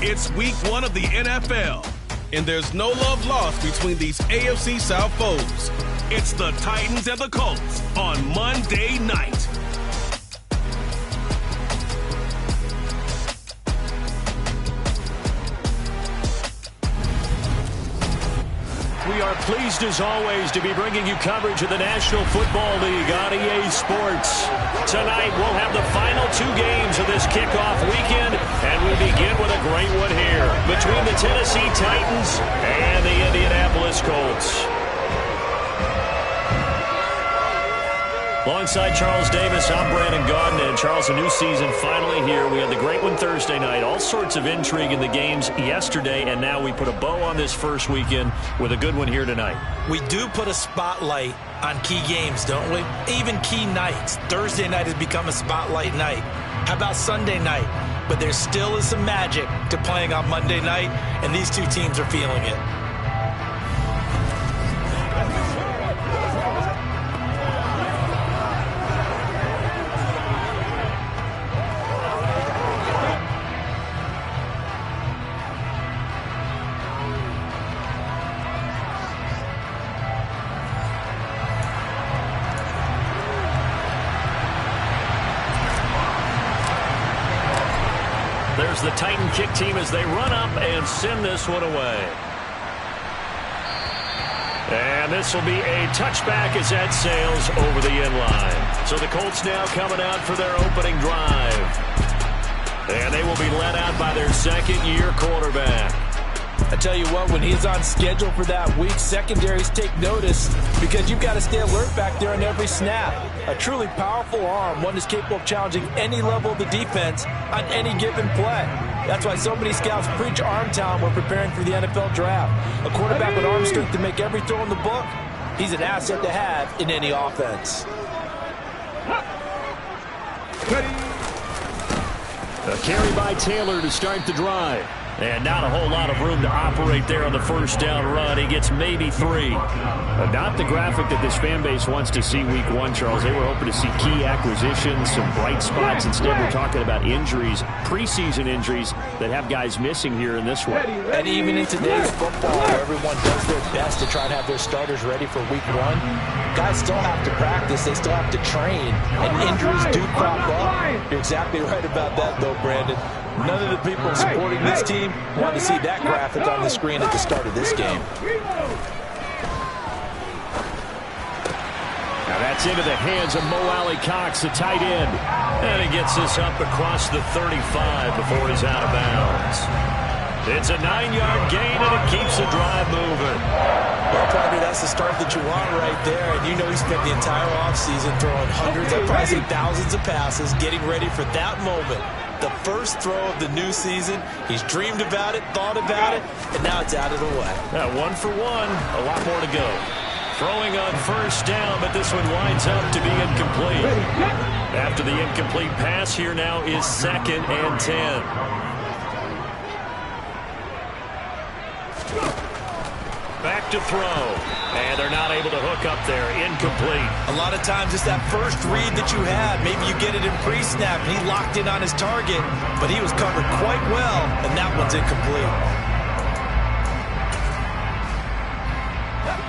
It's week 1 of the NFL, and there's no love lost between these AFC South foes. It's the Titans and the Colts on Monday night. We are pleased, as always, to be bringing you coverage of the National Football League on EA Sports. Tonight, we'll have the final 2 games of this kickoff weekend, and we begin with a great one here between the Tennessee Titans and the Indianapolis Colts. Alongside Charles Davis, I'm Brandon Gaudin, and Charles, a new season finally here. We had the great one Thursday night, all sorts of intrigue in the games yesterday, and now we put a bow on this first weekend with a good one here tonight. We do put a spotlight on key games, don't we? Even key nights. Thursday night has become a spotlight night. How about Sunday night? But there still is some magic to playing on Monday night, and these two teams are feeling it. There's the Titan kick team as they run up and send this one away. And this will be a touchback as that sails over the end line. So the Colts now coming out for their opening drive. And they will be led out by their second-year quarterback. I tell you what, when he's on schedule for that week, secondaries take notice because you've got to stay alert back there on every snap. A truly powerful arm, one is capable of challenging any level of the defense on any given play. That's why so many scouts preach arm talent when preparing for the NFL draft. A quarterback with arm strength to make every throw in the book, he's an asset to have in any offense. A carry by Taylor to start the drive. And not a whole lot of room to operate there on the first down run. He gets maybe 3. Not the graphic that this fan base wants to see week 1, Charles. They were hoping to see key acquisitions, some bright spots. Instead, we're talking about injuries, preseason injuries that have guys missing here in this one. And even in today's football, where everyone does their best to try to have their starters ready for week 1, guys still have to practice. They still have to train. And injuries do crop up. You're exactly right about that, though, Brandon. None of the people supporting this team want to see that graphic on the screen at the start of this game. Now that's into the hands of Mo Alley-Cox, the tight end. And he gets this up across the 35 before he's out of bounds. It's a 9-yard gain, and it keeps the drive moving. Well, probably that's the start that you want right there. And you know he spent the entire offseason throwing hundreds, I'd probably say thousands of passes, getting ready for that moment. The first throw of the new season. He's dreamed about it, thought about it, and now it's out of the way. 1 for 1, a lot more to go. Throwing on first down, but this one winds up to be incomplete. After the incomplete pass, here now is 2nd and 10. Back to throw. And they're not able to hook up there. Incomplete. A lot of times it's that first read that you had. Maybe you get it in pre-snap, and he locked in on his target, but he was covered quite well, and that one's incomplete.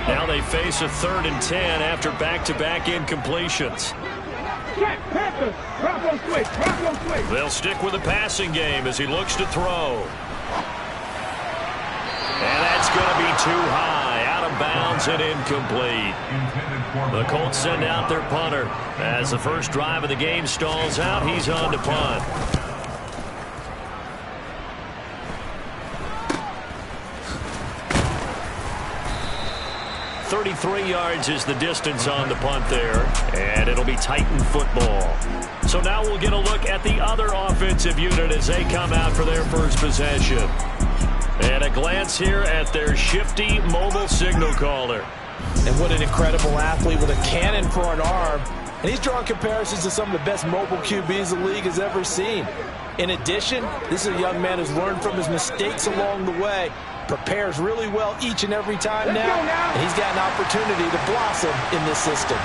Now they face a 3rd and 10 after back-to-back incompletions. They'll stick with the passing game as he looks to throw. And that's going to be too high, out of bounds and incomplete. The Colts send out their punter. As the first drive of the game stalls out, he's on to punt. "33 yards is the distance on the punt there, and it'll be Titan football. So now we'll get a look at the other offensive unit as they come out for their first possession. And a glance here at their shifty mobile signal caller. And what an incredible athlete with a cannon for an arm. And he's drawing comparisons to some of the best mobile QBs the league has ever seen. In addition, this is a young man who's learned from his mistakes along the way, prepares really well each and every time now, and he's got an opportunity to blossom in this system.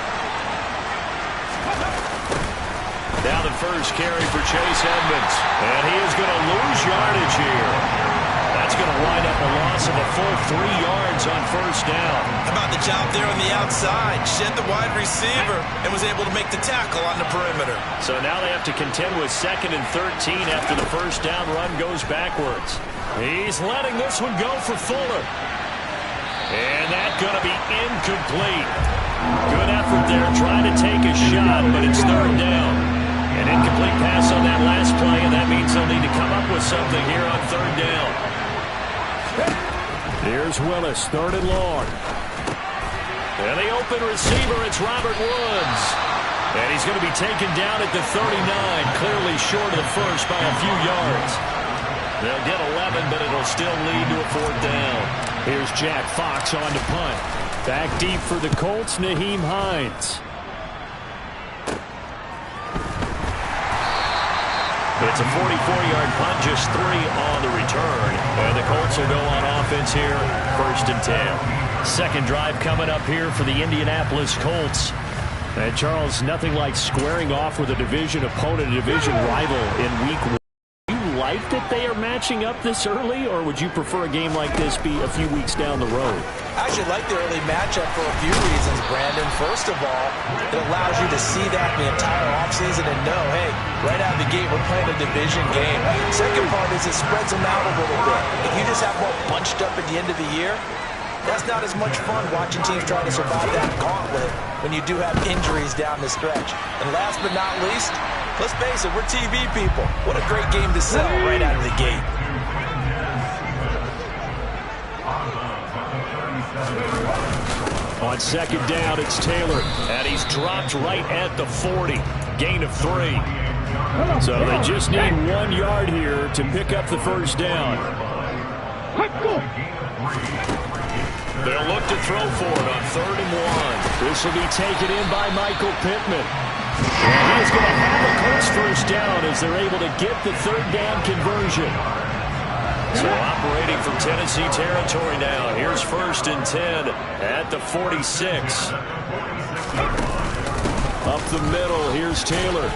Now the first carry for Chase Edmonds, and he is going to lose yardage here. A loss of a full 3 yards on first down. How about the job there on the outside? Shed the wide receiver and was able to make the tackle on the perimeter. So now they have to contend with 2nd and 13 after the first down run goes backwards. He's letting this one go for Fuller. And that's going to be incomplete. Good effort there trying to take a shot, but it's 3rd down. An incomplete pass on that last play, and that means they'll need to come up with something here on 3rd down. Here's Willis, 3rd and long. And the open receiver, it's Robert Woods. And he's going to be taken down at the 39, clearly short of the first by a few yards. They'll get 11, but it'll still lead to a 4th down. Here's Jack Fox on to punt. Back deep for the Colts, Nyheim Hines. It's a 44-yard punt, just 3 on the return. And the Colts will go on offense here, 1st and 10. Second drive coming up here for the Indianapolis Colts. And Charles, nothing like squaring off with a division opponent, a division rival in week 1. Do you like that they are matching up this early, or would you prefer a game like this be a few weeks down the road? I actually like the early matchup for a few reasons, Brandon. First of all, it allows you to see that the entire offseason and know, hey, right out of the gate, we're playing a division game. Second part is it spreads them out a little bit. If you just have them all bunched up at the end of the year, that's not as much fun watching teams try to survive that gauntlet when you do have injuries down the stretch. And last but not least, let's face it, we're TV people. What a great game to sell right out of the gate. On 2nd down, it's Taylor, and he's dropped right at the 40. Gain of 3. So they just need 1 yard here to pick up the first down. They'll look to throw for it on 3rd and 1. This will be taken in by Michael Pittman. And he's going to have the Colts first down as they're able to get the 3rd down conversion. So operating from Tennessee territory now. Here's 1st and 10 at the 46. Up the middle, here's Taylor.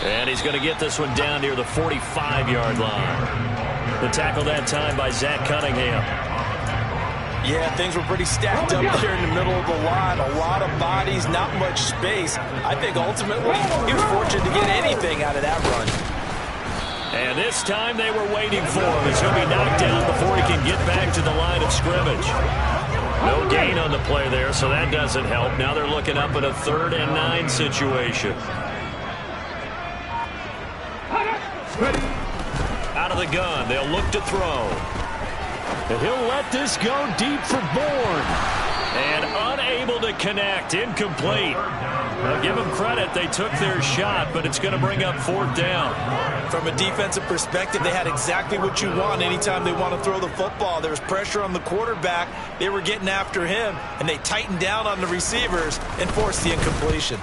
And he's going to get this one down near the 45-yard line. The tackle that time by Zach Cunningham. Yeah, things were pretty stacked up there in the middle of the line. A lot of bodies, not much space. I think ultimately he was fortunate to get anything out of that run. And this time they were waiting for him. He's going to be knocked down before he can get back to the line of scrimmage. No gain on the play there, so that doesn't help. Now they're looking up at a 3rd and 9 situation. Out of the gun, they'll look to throw. And he'll let this go deep for Bourne. And unable to connect, incomplete. Now give them credit, they took their shot, but it's going to bring up 4th down. From a defensive perspective, they had exactly what you want anytime they want to throw the football. There was pressure on the quarterback. They were getting after him, and they tightened down on the receivers and forced the incompletion.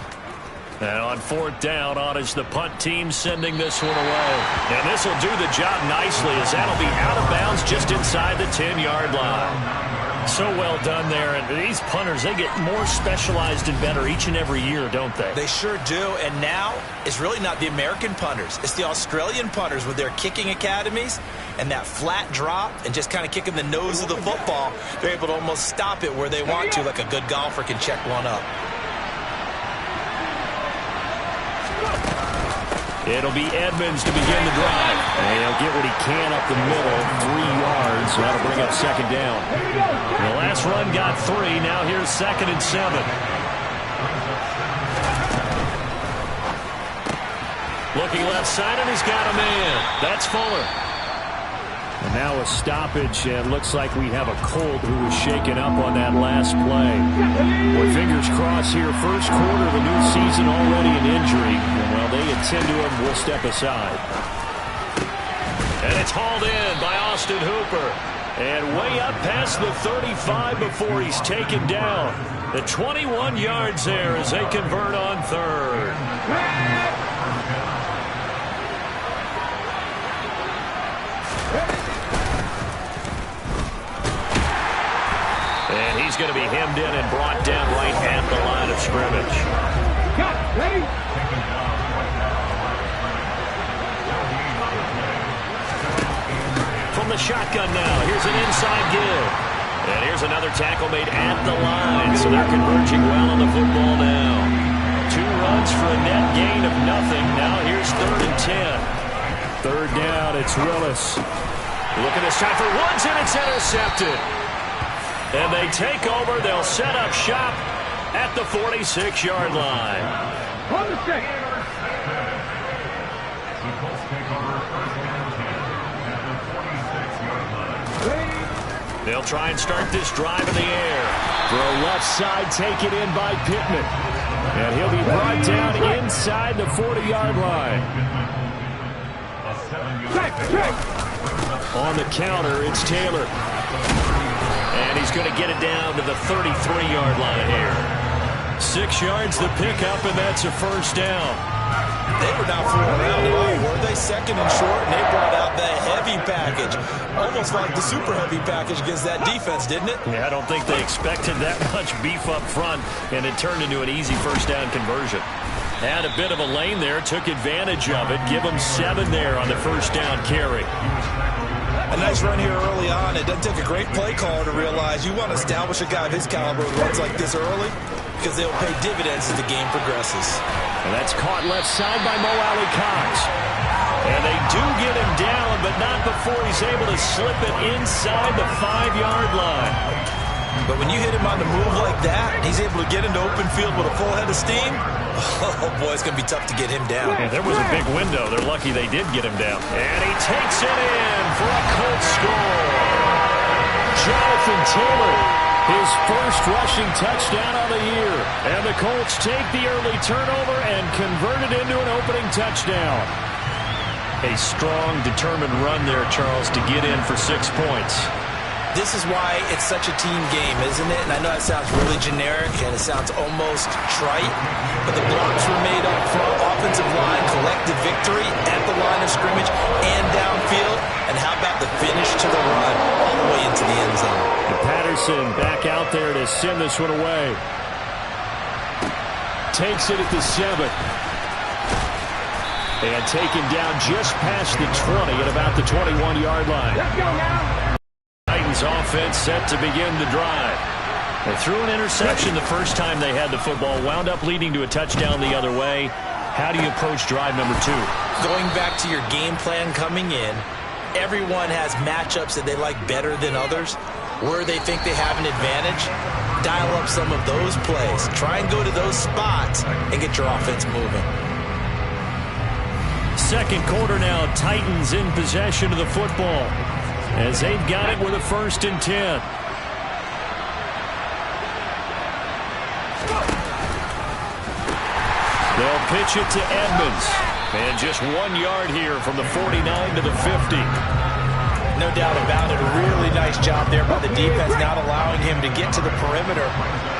And on 4th down, on is the punt team sending this one away. And this will do the job nicely as that'll be out of bounds just inside the 10-yard line. So well done there. And these punters, they get more specialized and better each and every year, don't they? They sure do. And now it's really not the American punters. It's the Australian punters with their kicking academies and that flat drop and just kind of kicking the nose of the football. They're able to almost stop it where they want to, like a good golfer can check one up. It'll be Edmonds to begin the drive. And he'll get what he can up the middle, 3 yards. That'll bring up 2nd down. The last run got 3. Now here's 2nd and 7. Looking left side, and he's got a man. That's Fuller. And now a stoppage, and looks like we have a Colt who was shaken up on that last play. Boy, fingers crossed here. First quarter of the new season already an injury. And while they attend to him, we'll step aside. And it's hauled in by Austin Hooper. And way up past the 35 before he's taken down. The 21 yards there as they convert on 3rd. And he's going to be hemmed in and brought down right at the line of scrimmage. From the the shotgun now. Here's an inside give. And here's another tackle made at the line. So they're converging well on the football now. 2 runs for a net gain of nothing. Now here's 3rd and 10. Third down, it's Willis. Looking this time for Woods, and it's intercepted. And they take over. They'll set up shop at the 46-yard line. On the 6. They'll try and start this drive in the air. Throw left side, taken in by Pittman. And he'll be brought down inside the 40-yard line. On the counter, it's Taylor. And he's going to get it down to the 33-yard line here. 6 yards the pickup, and that's a first down. They were not fooling around at all, were they? 2nd and short, and they brought out the heavy package. Almost like the super heavy package against that defense, didn't it? Yeah, I don't think they expected that much beef up front, and it turned into an easy first down conversion. Had a bit of a lane there, took advantage of it. Give them 7 there on the first down carry. A nice run here early on. It doesn't take a great play caller to realize you want to establish a guy of his caliber who runs like this early, because they'll pay dividends as the game progresses. And that's caught left side by Mo Alley Cox. And they do get him down, but not before he's able to slip it inside the 5-yard line. But when you hit him on the move like that, he's able to get into open field with a full head of steam. Oh, boy, it's going to be tough to get him down. Yeah, there was a big window. They're lucky they did get him down. And he takes it in for a Colts score. Jonathan Taylor, his first rushing touchdown of the year. And the Colts take the early turnover and convert it into an opening touchdown. A strong, determined run there, Charles, to get in for 6 points. This is why it's such a team game, isn't it? And I know that sounds really generic and it sounds almost trite, but the blocks were made up front, offensive line, collective victory at the line of scrimmage and downfield. And how about the finish to the run all the way into the end zone? And Patterson back out there to send this one away. Takes it at the 7. And taken down just past the 20 at about the 21-yard line. Let's go now. Titans offense set to begin the drive. They threw an interception the first time they had the football, wound up leading to a touchdown the other way. How do you approach drive number 2? Going back to your game plan coming in, everyone has matchups that they like better than others. Where they think they have an advantage, dial up some of those plays. Try and go to those spots and get your offense moving. Second quarter now, Titans in possession of the football as they've got it with a 1st and 10. They'll pitch it to Edmonds. And just 1 yard here from the 49 to the 50. No doubt about it. A really nice job there by the defense, not allowing him to get to the perimeter.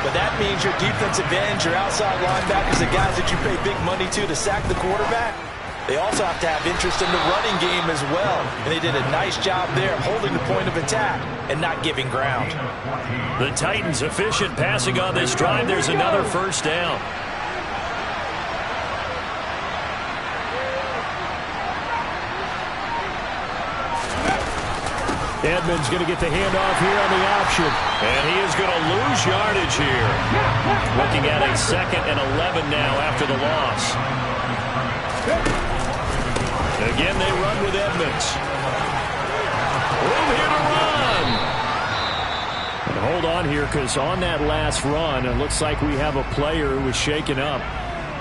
But that means your defensive ends, your outside linebackers, the guys that you pay big money to sack the quarterback, they also have to have interest in the running game as well. And they did a nice job there holding the point of attack and not giving ground. The Titans efficient passing on this drive. There's another first down. Edmonds going to get the handoff here on the option. And he is going to lose yardage here. Looking at a 2nd and 11 now after the loss. Again, they run with Edmonds. Room here to run. And hold on here, because on that last run, it looks like we have a player who was shaken up.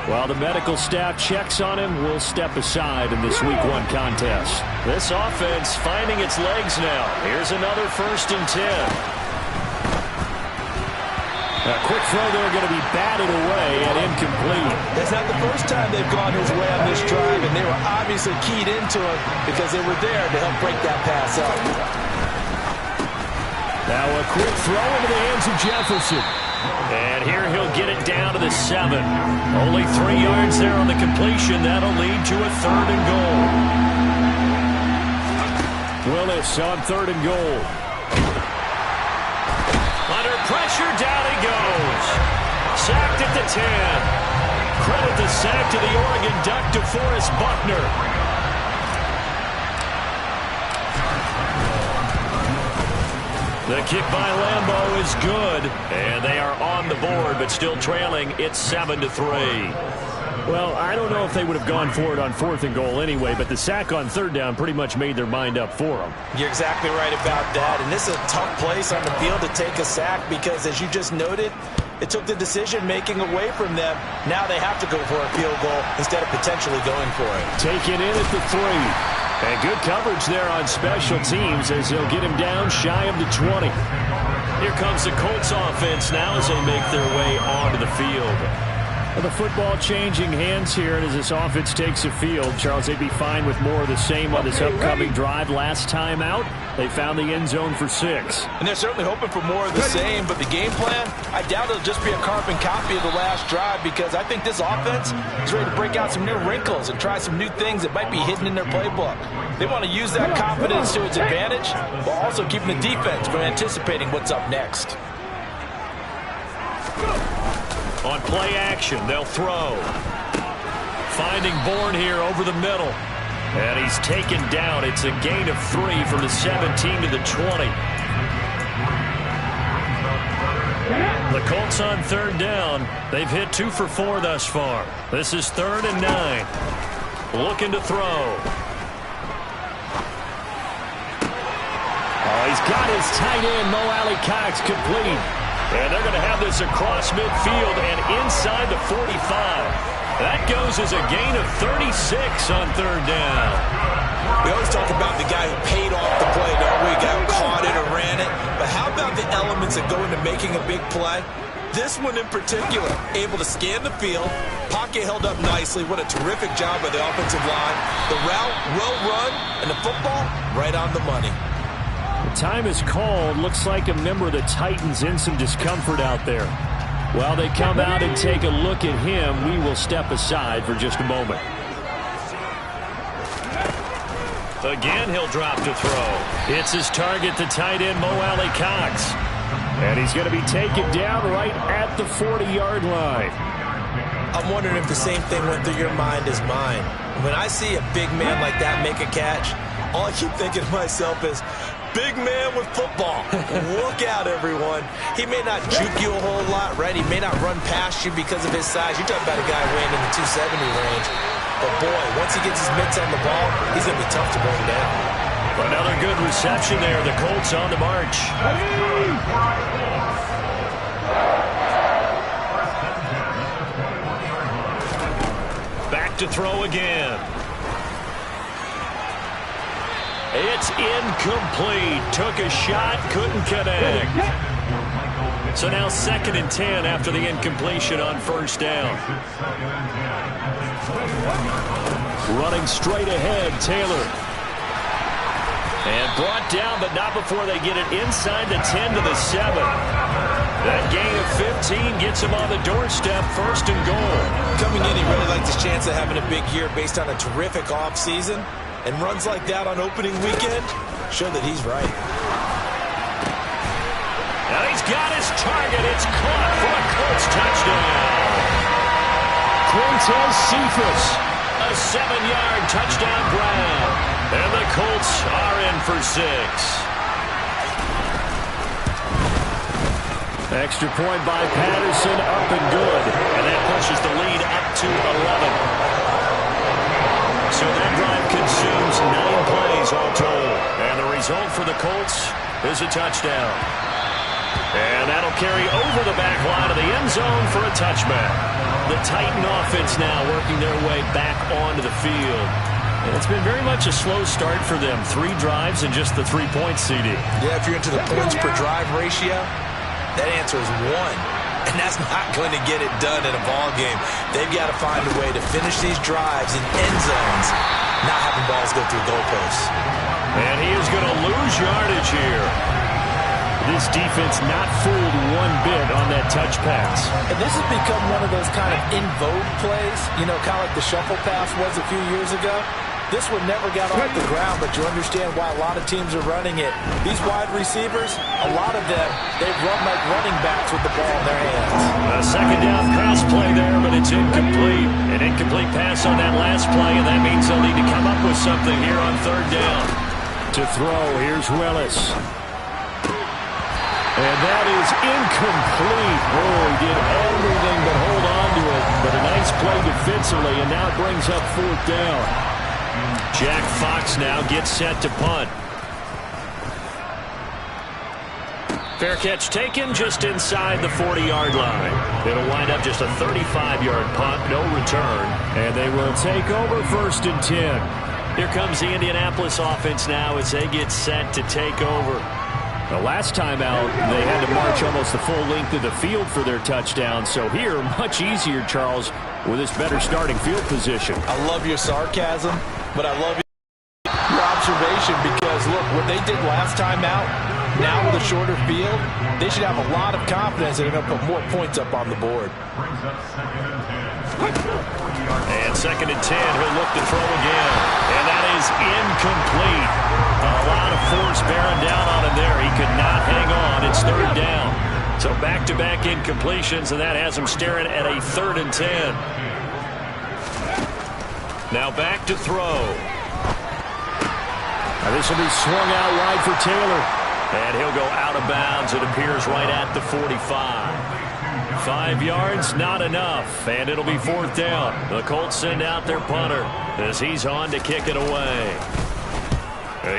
While the medical staff checks on him, we'll step aside in this Week 1 contest. This offense finding its legs now. Here's another 1st and 10. A quick throw there going to be batted away and incomplete. That's not the first time they've gone his way on this drive, and they were obviously keyed into it because they were there to help break that pass up. Now a quick throw into the hands of Jefferson. And here he'll get it down to the 7. Only 3 yards there on the completion. That'll lead to a 3rd and goal. Willis on 3rd and goal. Under pressure, down he goes. Sacked at the 10. Credit the sack to the Oregon Duck, DeForest Buckner. The kick by Lambeau is good, and they are on the board, but still trailing. It's 7-3. Well, I don't know if they would have gone for it on 4th and goal anyway, but the sack on 3rd down pretty much made their mind up for them. You're exactly right about that, and this is a tough place on the field to take a sack because, as you just noted, it took the decision-making away from them. Now they have to go for a field goal instead of potentially going for it. Taken in at the 3. And good coverage there on special teams as they'll get him down shy of the 20. Here comes the Colts offense now as they make their way onto the field. Well, the football changing hands here, and as this offense takes the field, Charles, they'd be fine with more of the same on this upcoming drive. Last time out, they found the end zone for 6. And they're certainly hoping for more of the same, but the game plan, I doubt it'll just be a carbon copy of the last drive because I think this offense is ready to break out some new wrinkles and try some new things that might be hidden in their playbook. They want to use that confidence to its advantage while also keeping the defense from anticipating what's up next. On play action, they'll throw. Finding Bourne here over the middle. And he's taken down. It's a gain of 3 from the 17 to the 20. The Colts on 3rd down. They've hit 2 for 4 thus far. This is 3rd and 9. Looking to throw. Oh, he's got his tight end, Mo Alley-Cox, complete. And they're going to have this across midfield and inside the 45. That goes as a gain of 36 on 3rd down. We always talk about the guy who paid off the play, don't we? The guy who caught it or ran it. But how about the elements that go into making a big play? This one in particular, able to scan the field, pocket held up nicely. What a terrific job by the offensive line. The route, well run, and the football, right on the money. The time is called. Looks like a member of the Titans in some discomfort out there. While they come out and take a look at him, we will step aside for just a moment. Again, he'll drop to throw. It's his target, the tight end, Mo Alley-Cox. And he's going to be taken down right at the 40-yard line. I'm wondering if the same thing went through your mind as mine. When I see a big man like that make a catch, all I keep thinking to myself is, big man with football. Look out, everyone. He may not juke you a whole lot, right? He may not run past you because of his size. You're talking about a guy weighing in the 270 range. But, boy, once he gets his mitts on the ball, he's going to be tough to bring down. Another good reception there. The Colts on the march. Back to throw again. It's incomplete. Took a shot, couldn't connect. So now 2nd and 10 after the incompletion on 1st down. Running straight ahead, Taylor. And brought down, but not before they get it inside the 10 to the 7. That gain of 15 gets him on the doorstep, 1st and goal. Coming in, he really likes his chance of having a big year based on a terrific offseason. And runs like that on opening weekend show that he's right. Now he's got his target. It's caught for a Colts touchdown. Quintez Cephas. A 7-yard touchdown grab. And the Colts are in for 6. Extra point by Patterson, up and good. And that pushes the lead up to 11. So that drive consumes 9 plays all told. And the result for the Colts is a touchdown. And that'll carry over the back line of the end zone for a touchback. The Titan offense now working their way back onto the field. And it's been very much a slow start for them. 3 drives and just the 3-point CD. Yeah, if you're into the points per drive ratio, that answer is 1. And that's not going to get it done in a ball game. They've got to find a way to finish these drives in end zones, not having balls go through goalposts. And he is going to lose yardage here. This defense not fooled one bit on that touch pass. And this has become one of those kind of in vogue plays, you know, kind of like the shuffle pass was a few years ago. This one never got off the ground, but you understand why a lot of teams are running it. These wide receivers, a lot of them, they run like running backs with the ball in their hands. A 2nd down pass play there, but it's incomplete. An incomplete pass on that last play, and that means they'll need to come up with something here on 3rd down. To throw, here's Willis. And that is incomplete. Oh, he did everything but hold on to it. But a nice play defensively, and now it brings up 4th down. Jack Fox now gets set to punt. Fair catch taken just inside the 40-yard line. It'll wind up just a 35-yard punt, no return. And they will take over 1st and 10. Here comes the Indianapolis offense now as they get set to take over. The last time out, they had to march almost the full length of the field for their touchdown. So here, much easier, Charles, with this better starting field position. I love your sarcasm, but I love your observation because, look, what they did last time out, now with a shorter field, they should have a lot of confidence that they're going to put more points up on the board. And 2nd and 10, he'll look to throw again. And that is incomplete. A lot of force bearing down on him there. He could not hang on. It's 3rd down. So back-to-back incompletions, and that has him staring at a 3rd and 10. Now back to throw. Now this will be swung out wide for Taylor. And he'll go out of bounds. It appears right at the 45. 5 yards, not enough. And it'll be 4th down. The Colts send out their punter as he's on to kick it away.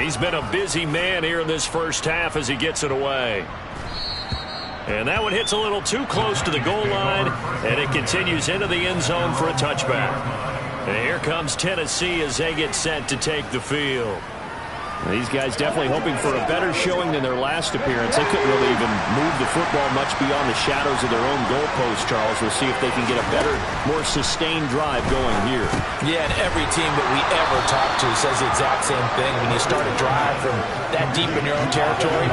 He's been a busy man here in this first half as he gets it away. And that one hits a little too close to the goal line, and it continues into the end zone for a touchback. And here comes Tennessee as they get set to take the field. These guys definitely hoping for a better showing than their last appearance. They couldn't really even move the football much beyond the shadows of their own goalpost, Charles. We'll see if they can get a better, more sustained drive going here. Yeah, and every team that we ever talk to says the exact same thing. When you start a drive from that deep in your own territory,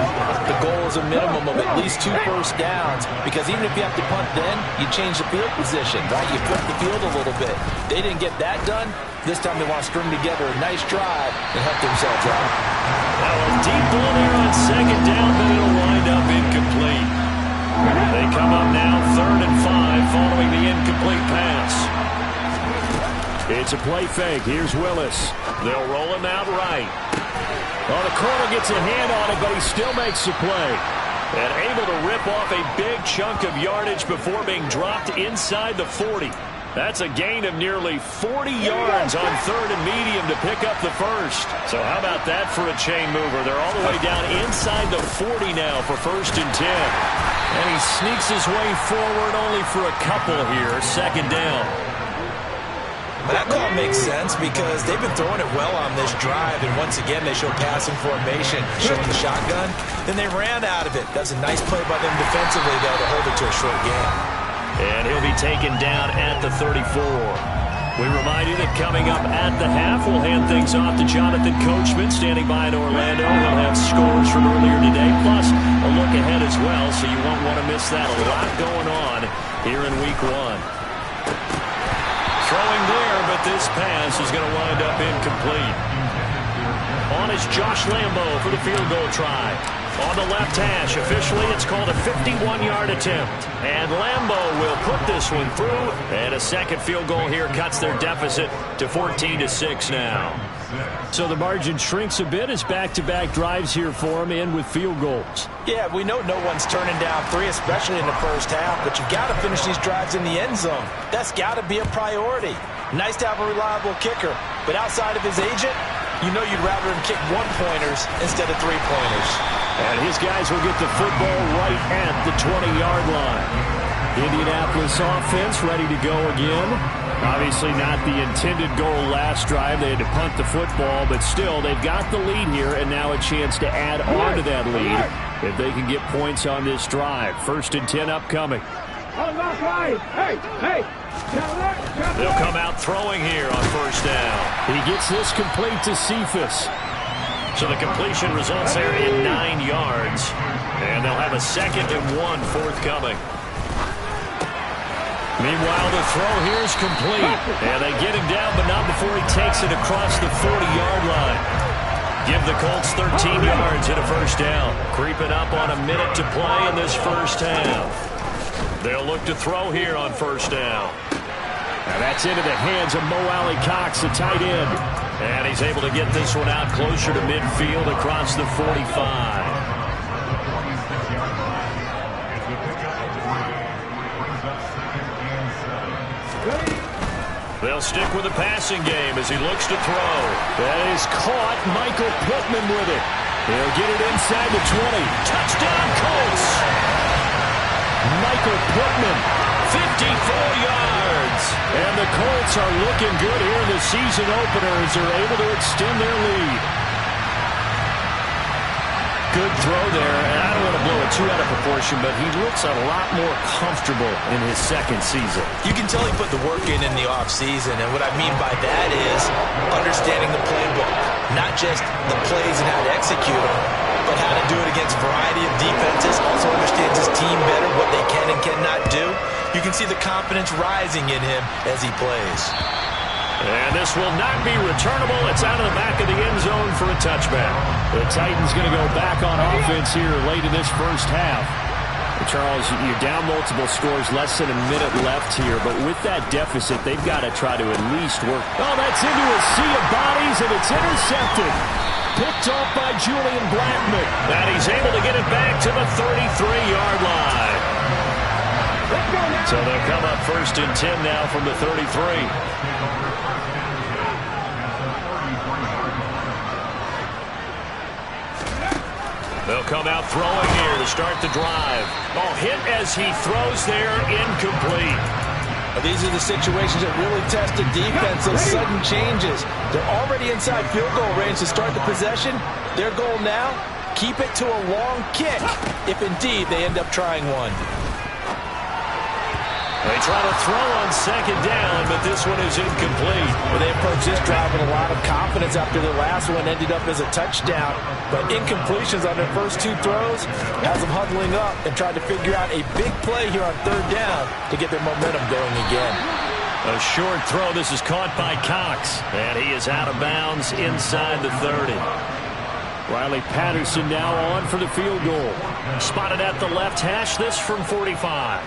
the goal is a minimum of at least 2 first downs, because even if you have to punt then, you change the field position, right? You flip the field a little bit. They didn't get that done. This time they want to string together a nice drive and help themselves out. Now a deep ball there on 2nd down, but it'll wind up incomplete. They come up now 3rd and 5 following the incomplete pass. It's a play fake. Here's Willis. They'll roll him out right. Well, the corner gets a hand on it, but he still makes the play. And able to rip off a big chunk of yardage before being dropped inside the 40. That's a gain of nearly 40 yards on 3rd and medium to pick up the first. So how about that for a chain mover? They're all the way down inside the 40 now for 1st and 10. And he sneaks his way forward only for a couple here. 2nd down. That call makes sense because they've been throwing it well on this drive, and once again they show passing formation, showed the shotgun, then they ran out of it. That's a nice play by them defensively, though, to hold it to a short game. And he'll be taken down at the 34. We remind you that coming up at the half, we'll hand things off to Jonathan Coachman, standing by in Orlando. He'll have scores from earlier today, plus a look ahead as well, so you won't want to miss that. A lot going on here in Week 1. Throwing there, but this pass is going to wind up incomplete. On is Josh Lambo for the field goal try. On the left hash, officially it's called a 51-yard attempt. And Lambo will put this one through, and a second field goal here cuts their deficit to 14-6 now. So the margin shrinks a bit as back-to-back drives here for them, and with field goals. Yeah, we know no one's turning down 3, especially in the first half, but you've got to finish these drives in the end zone. That's got to be a priority. Nice to have a reliable kicker, but outside of his agent, you know you'd rather him kick 1-pointers instead of 3-pointers. And his guys will get the football right at the 20-yard line. Indianapolis offense ready to go again. Obviously not the intended goal last drive. They had to punt the football, but still they've got the lead here, and now a chance to add on to that lead if they can get points on this drive. 1st and 10 upcoming. They'll come out throwing here on 1st down. He gets this complete to Cephas. So the completion results there in 9 yards. And they'll have a 2nd and 1 forthcoming. Meanwhile, the throw here is complete. And they get him down, but not before he takes it across the 40-yard line. Give the Colts 13 yards and a 1st down. Creeping up on a minute to play in this first half. They'll look to throw here on 1st down. Now that's into the hands of Mo Alley Cox, the tight end. And he's able to get this one out closer to midfield across the 45. They'll stick with the passing game as he looks to throw. That is caught. Michael Pittman with it. He'll get it inside the 20. Touchdown, Colts! Michael Pittman, 54 yards. And the Colts are looking good here in the season opener as they're able to extend their lead. Good throw there, and I don't want to blow it too out of proportion, but he looks a lot more comfortable in his second season. You can tell he put the work in the offseason, and what I mean by that is understanding the playbook. Not just the plays and how to execute them, but how to do it against a variety of defenses. Also understands his team better, what they can and cannot do. You can see the confidence rising in him as he plays. And this will not be returnable. It's out of the back of the end zone for a touchback. The Titans going to go back on offense here late in this first half. Charles, you're down multiple scores, less than a minute left here, but with that deficit, they've got to try to at least work. Oh, that's into a sea of bodies, and it's intercepted. Picked off by Julian Blackman. And he's able to get it back to the 33-yard line. So they'll come up 1st and 10 now from the 33. They'll come out throwing here to start the drive. Oh, hit as he throws there, incomplete. These are the situations that really test the defense, those sudden changes. They're already inside field goal range to start the possession. Their goal now, keep it to a long kick, if indeed they end up trying one. They try to throw on 2nd down, but this one is incomplete. Well, they approached this drive with a lot of confidence after their last one ended up as a touchdown. But incompletions on their first 2 throws has them huddling up and trying to figure out a big play here on 3rd down to get their momentum going again. A short throw. This is caught by Cox. And he is out of bounds inside the 30. Riley Patterson now on for the field goal. Spotted at the left hash. This from 45.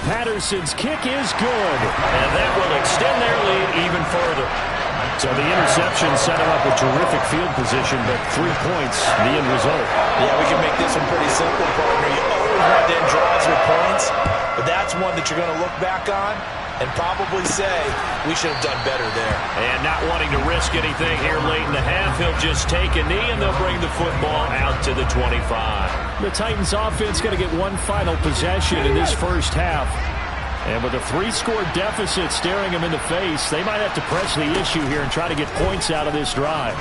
Patterson's kick is good. And that will extend their lead even further. So the interception set him up a terrific field position, but 3 points, the end result. Yeah, we can make this one pretty simple, partner. You always want to end drives with points, but that's one that you're going to look back on and probably say, we should have done better there. And not wanting to risk anything here late in the half, he'll just take a knee, and they'll bring the football out to the 25. The Titans offense going to get one final possession in this first half. And with a 3-score deficit staring them in the face, they might have to press the issue here and try to get points out of this drive.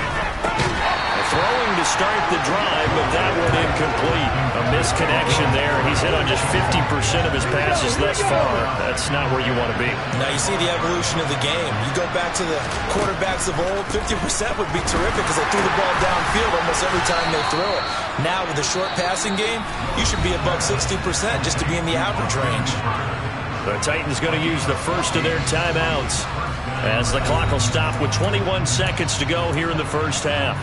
Throwing to start the drive, but that one incomplete. A misconnection there. He's hit on just 50% of his passes thus far. That's not where you want to be. Now you see the evolution of the game. You go back to the quarterbacks of old, 50% would be terrific because they threw the ball downfield almost every time they throw it. Now with the short passing game, you should be above 60% just to be in the average range. The Titans going to use the first of their timeouts as the clock will stop with 21 seconds to go here in the first half.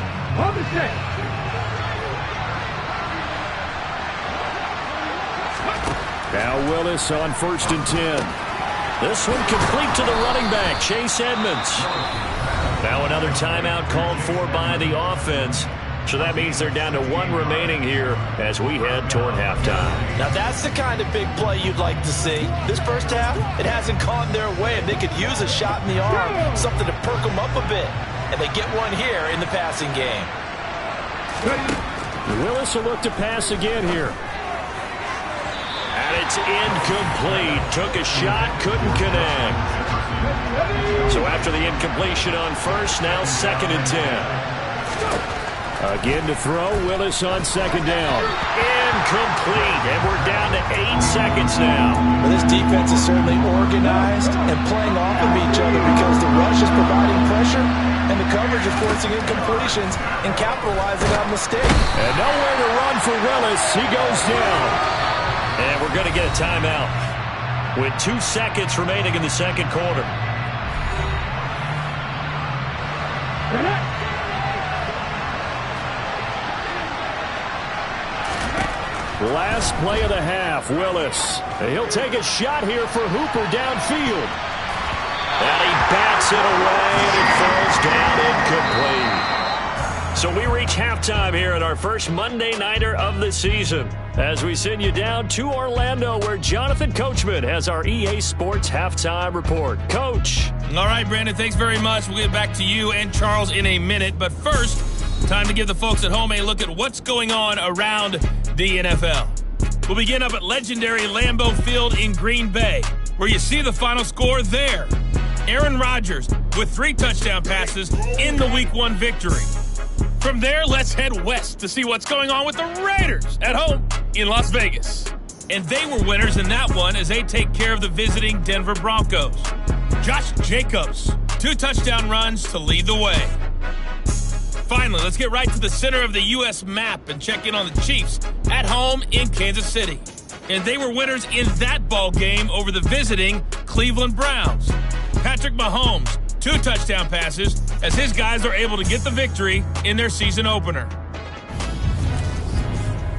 Now Willis on 1st and 10. This one complete to the running back, Chase Edmonds. Now another timeout called for by the offense. So that means they're down to 1 remaining here as we head toward halftime. Now that's the kind of big play you'd like to see. This first half, it hasn't gone their way, and they could use a shot in the arm, something to perk them up a bit. And they get one here in the passing game. Willis will look to pass again here. And it's incomplete. Took a shot, couldn't connect. So after the incompletion on first, now 2nd and 10. Again to throw, Willis on 2nd down. Incomplete, and we're down to 8 seconds now. Well, this defense is certainly organized and playing off of each other because the rush is providing pressure and the coverage is forcing incompletions and capitalizing on mistakes. And nowhere to run for Willis. He goes down. And we're going to get a timeout with 2 seconds remaining in the second quarter. Last play of the half, Willis. He'll take a shot here for Hooper downfield. And he bats it away, and it falls down incomplete. So we reach halftime here at our first Monday Nighter of the season as we send you down to Orlando where Jonathan Coachman has our EA Sports Halftime Report. Coach. All right, Brandon, thanks very much. We'll get back to you and Charles in a minute. But first, time to give the folks at home a look at what's going on around the NFL. We'll begin up at legendary Lambeau Field in Green Bay, where you see the final score there. Aaron Rodgers with 3 touchdown passes in the Week 1 victory. From there, let's head west to see what's going on with the Raiders at home in Las Vegas. And they were winners in that one as they take care of the visiting Denver Broncos. Josh Jacobs, 2 touchdown runs to lead the way. Finally, let's get right to the center of the U.S. map and check in on the Chiefs at home in Kansas City. And they were winners in that ball game over the visiting Cleveland Browns. Patrick Mahomes, 2 touchdown passes as his guys are able to get the victory in their season opener.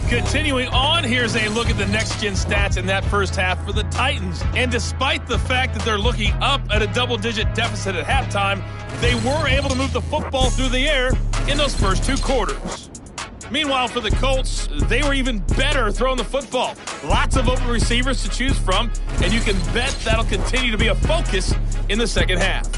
Continuing on, here's a look at the next-gen stats in that first half for the Titans. And despite the fact that they're looking up at a double-digit deficit at halftime, they were able to move the football through the air in those first 2 quarters. Meanwhile, for the Colts, they were even better throwing the football. Lots of open receivers to choose from, and you can bet that'll continue to be a focus in the second half.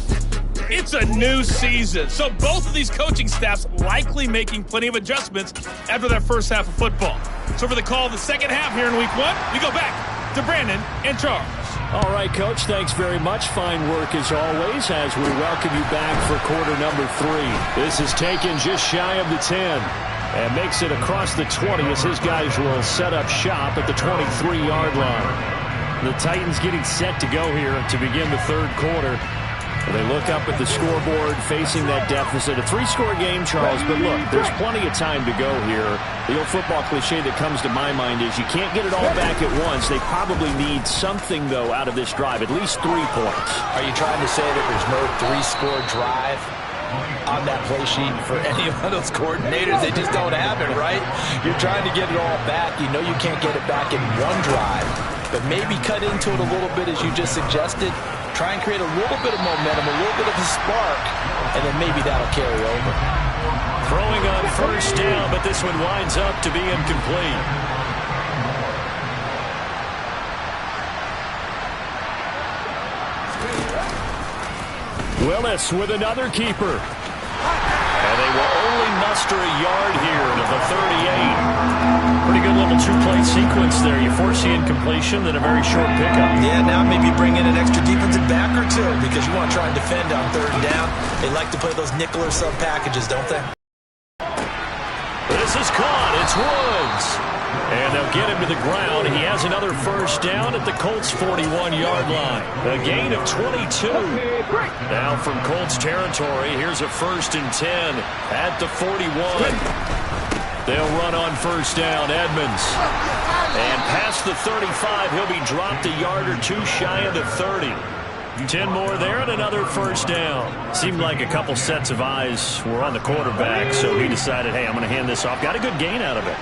It's a new season, so both of these coaching staffs likely making plenty of adjustments after that first half of football. So for the call of the second half here in Week 1, we go back to Brandon and Charles. All right, Coach, thanks very much. Fine work as always as we welcome you back for quarter number 3. This is taken just shy of the 10 and makes it across the 20 as his guys will set up shop at the 23-yard line. The Titans getting set to go here to begin the third quarter. They look up at the scoreboard facing that deficit. A 3-score game, Charles, but look, there's plenty of time to go here. The old football cliche that comes to my mind is you can't get it all back at once. They probably need something, though, out of this drive, at least 3 points. Are you trying to say that there's no 3-score drive on that play sheet for any of those coordinators? They just don't have it, right? You're trying to get it all back. You know you can't get it back in one drive, but maybe cut into it a little bit as you just suggested. Try and create a little bit of momentum, a little bit of a spark, and then maybe that'll carry over. Throwing on first down, but this one winds up to be incomplete. Willis with another keeper. And they will only muster a yard here to the 38. Pretty good little 2-play sequence there. You force the incompletion, then a very short pickup. Yeah, now maybe bring in an extra defensive back or 2 because you want to try and defend on 3rd down. They like to play those nickel or sub packages, don't they? This is caught. It's Woods. And they'll get him to the ground. He has another first down at the Colts' 41-yard line. A gain of 22. Now from Colts territory, here's a 1st and 10 at the 41. They'll run on first down, Edmonds. And past the 35, he'll be dropped a yard or 2 shy of the 30. 10 more there and another first down. Seemed like a couple sets of eyes were on the quarterback, so he decided, hey, I'm going to hand this off. Got a good gain out of it.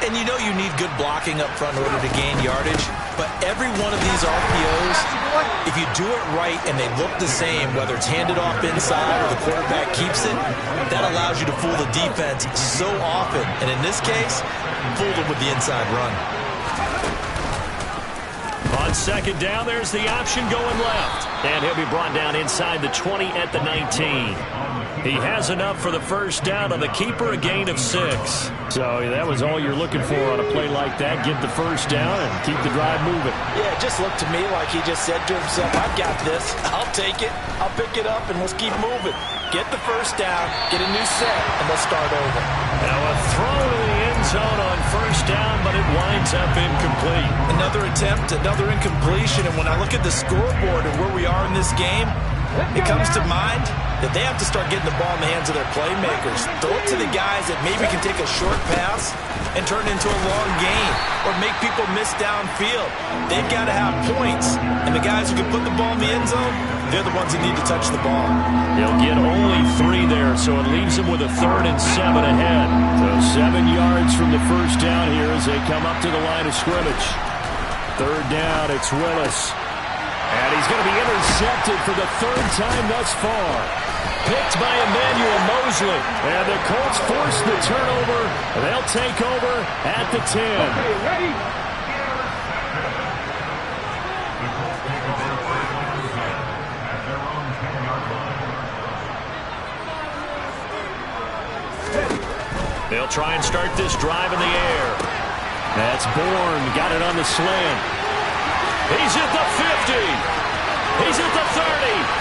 And you know you need good blocking up front in order to gain yardage, but every one of these RPOs, if you do it right and they look the same, whether it's handed off inside or the quarterback keeps it, that allows you to fool the defense so often. And in this case, fooled them with the inside run. On second down, there's the option going left. And he'll be brought down inside the 20 at the 19. He has enough for the first down on the keeper, a gain of 6. So that was all you're looking for on a play like that. Get the first down and keep the drive moving. Yeah, it just looked to me like he just said to himself, I've got this. I'll take it. I'll pick it up, and let's keep moving. Get the first down, get a new set, and let's start over. Now a throw to the end zone on first down, but it winds up incomplete. Another attempt, another incompletion, and when I look at the scoreboard and where we are in this game, it comes to mind that they have to start getting the ball in the hands of their playmakers. Throw it to the guys that maybe can take a short pass and turn it into a long gain or make people miss downfield. They've got to have points, and the guys who can put the ball in the end zone, they're the ones that need to touch the ball. They'll get only 3 there, so it leaves them with a 3rd and 7 ahead. So 7 yards from the first down here as they come up to the line of scrimmage. 3rd down, it's Willis. And he's going to be intercepted for the 3rd time thus far. picked by Emmanuel Mosley. And the Colts force the turnover. They'll take over at the 10. Okay, ready? They'll try and start this drive in the air. That's Bourne. Got it on the slant. He's at the 50. He's at the 30.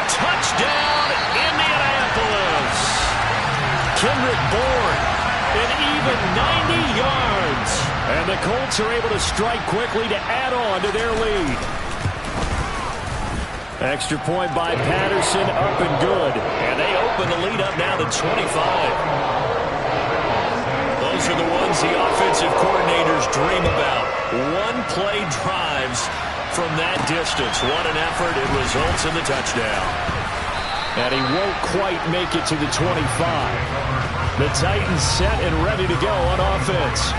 Touchdown, Indianapolis. Kendrick Bourne, an even 90 yards. And the Colts are able to strike quickly to add on to their lead. Extra point by Patterson, up and good. And they open the lead up now to 25. Those are the ones the offensive coordinators dream about. One-play drives from that distance. What an effort. It results in the touchdown. And he won't quite make it to the 25. The Titans set and ready to go on offense.